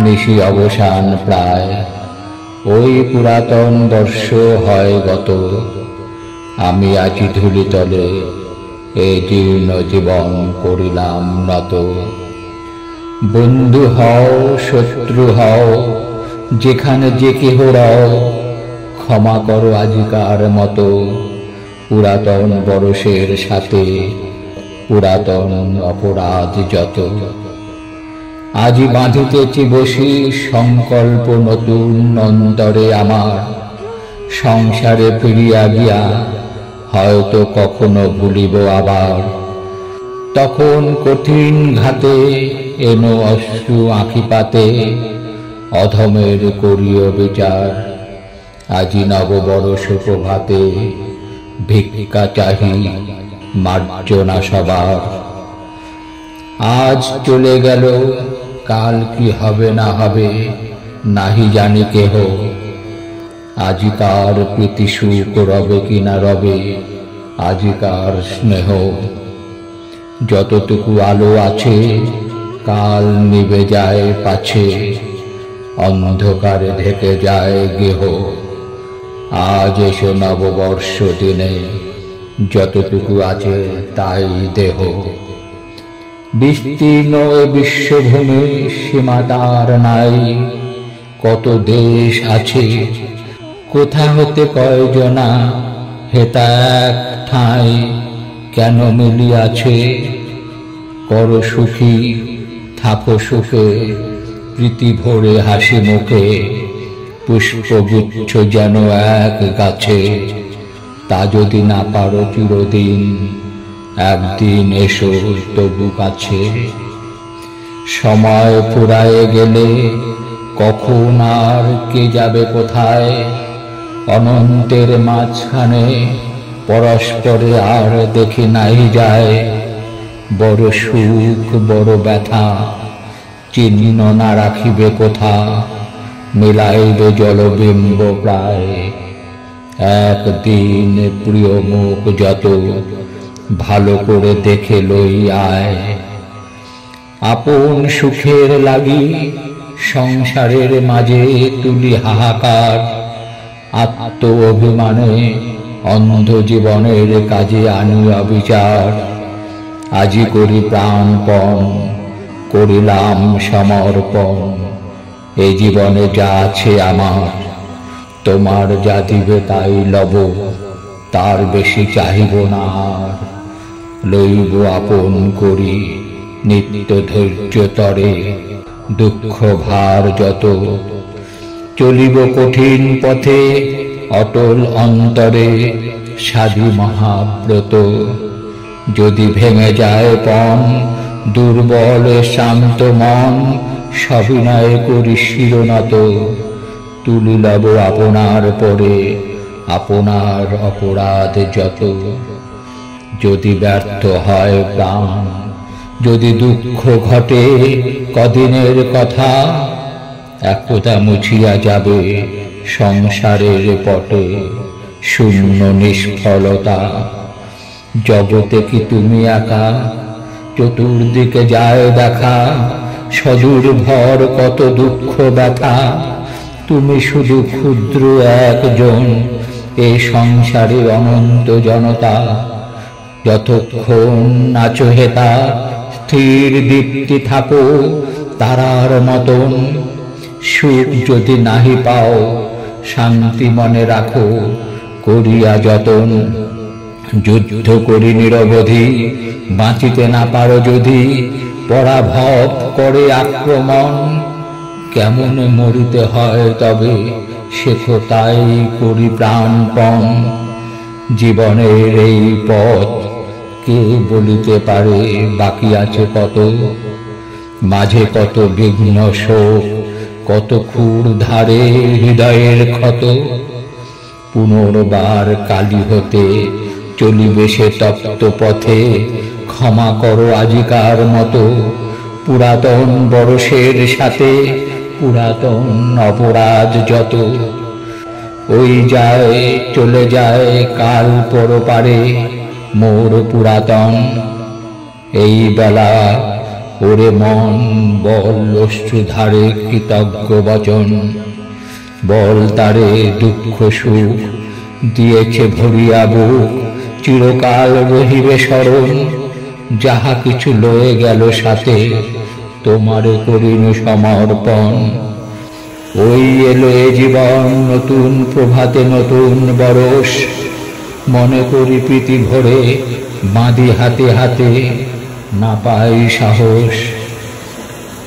নিশি অবসান প্রায়, ওই পুরাতন বর্ষ হয় গত। আমি আছি ধূলিতলে, এ জীর্ণ জীবন করিলাম নত। বন্ধু হও শত্রু হও, যেখানে যে কেহ রও, ক্ষমা করো আজিকার মতো। পুরাতন বরষের সাথে পুরাতন অপরাধ যত। আজি বাঁধিতেছি বসি সংকল্প নতুন অন্তরে আমার। সংসারে ফিরিয়া গিয়া হয়তো কখনো ভুলিব আবার। তখন কঠিন ঘাতে এনো অশ্রু আঁখিপাতে, অধমের করিও বিচার। আজি নববর্ষ প্রভাতে ভিক্ষা চাহি মার্জনা সবার। আজ চলে গেল, কাল কি হবে না হবে নাহি জানি কেহ। আজিকার প্রীতি সুখ রবে কিনা রবে, আজিকার স্নেহ। যতটুকু আলো আছে কাল নিভে যায় পাছে, অন্ধকারে ঢেকে যায় গেহ। আজ এসো নববর্ষ দিনে, যতটুকু আছে তাই দেহ। বিস্তীর্ণ বিশ্বভূমি সীমা তার নাই, কত দেশ আছে কোথা হতে কয়জনা হেতা এক ঠাঁই কেন মিলিয়াছে। কর সুখী থাকো সুখে, প্রীতি ভরে হাসি মুখে। পুষ্পগুচ্ছ যেন এক গাছে, তা যদি না পারো চিরদিন, একদিন এসো তবু কাছে। সময় ফুরায়ে গেলে কখন আর কে যাবে কোথায়, অনন্তের মাঝখানে পরস্পরে আর দেখি নাই যায়। বড় সুখ বড় ব্যথা চিহ্ন না রাখিবে কোথা, মিলাইবে জলবিম্ব প্রায়। একদিন প্রিয় মুখ যত ভালো করে দেখে লই আয়। আপন সুখের লাগি সংসারের মাঝে তুলি হাহাকার। আত্ম অভিমানে অন্ধ জীবনের কাজে আনি অবিচার। আজি করি প্রাণপণ, করিলাম সমর্পণ। এই জীবনে যা আছে আমার, তোমার যা দিবে তাই লব, তার বেশি চাহিব না আর। লইব আপন করি নিত্য ধৈর্য তরে, দুঃখ ভার যত। চলিব কঠিন পথে অটল অন্তরে, সাধু মহাব্রত। যদি ভেঙে যায় পণ, দুর্বল শান্ত মন, সবিনয় করি শিরনত। তুলি লব আপনার পরে আপনার অপরাধ যত। যদি ব্যর্থ হয় প্রাণ, যদি দুঃখ ঘটে কদিনের কথা, একদা মুছিয়া যাবে সংসারের পটে শূন্য নিষ্ফলতা। জগতে কি তুমি একা, চতুর্দিকে যায় দেখা, সদূর ভর কত দুঃখ ব্যথা। তুমি শুধু ক্ষুদ্র একজন এই সংসারে অনন্ত জনতা। যতক্ষণ নাচো হেতা স্থির দীপ্তি থাকো তারার মতন। সুখ যদি নাহি পাও শান্তি মনে রাখো করিয়া যতন। যুদ্ধ করি নিরবধি বাঁচিতে না পারো যদি, পরাভব করে আক্রমণ। কেমন মরিতে হয় তবে শেখো তাই করি প্রাণপণ। জীবনের এই পথ কে বলিতে পারে বাকি আছে কত, মাঝে কত বিঘ্ন শোক, কত ক্ষুর ধারে হৃদয়ের ক্ষত। পুনর্বার কালী হতে চলিবে সে তপ্ত পথে, ক্ষমা করো আজিকার মতো। পুরাতন বরষের সাথে পুরাতন অপরাধ যত। ওই যায় চলে যায় কাল পরপারে মোর পুরাতন। এই বেলা ওরে মন বল অশ্রুধারে কৃতজ্ঞ বচন, বল তারে দুঃখ সুখ দিয়েছে ভরিয়া বুক, চিরকাল রহিবে স্মরণ, যাহা কিছু লয়ে গেল সাথে তোমারে করিনু সমর্পণ। ওই এলো এ জীবন নতুন প্রভাতে নতুন বরস, মনে করি প্রীতি ভরে বাঁধি হাতে হাতে, না পাই সাহস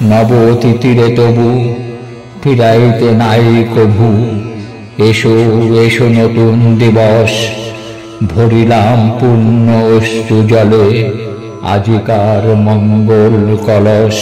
নব অতিথিরে তবু ফিরাইতে নাই কভু। এসো এসো নতুন দিবস, ভরিলাম পূর্ণ অশ্রু জলে আজিকার মঙ্গল কলস।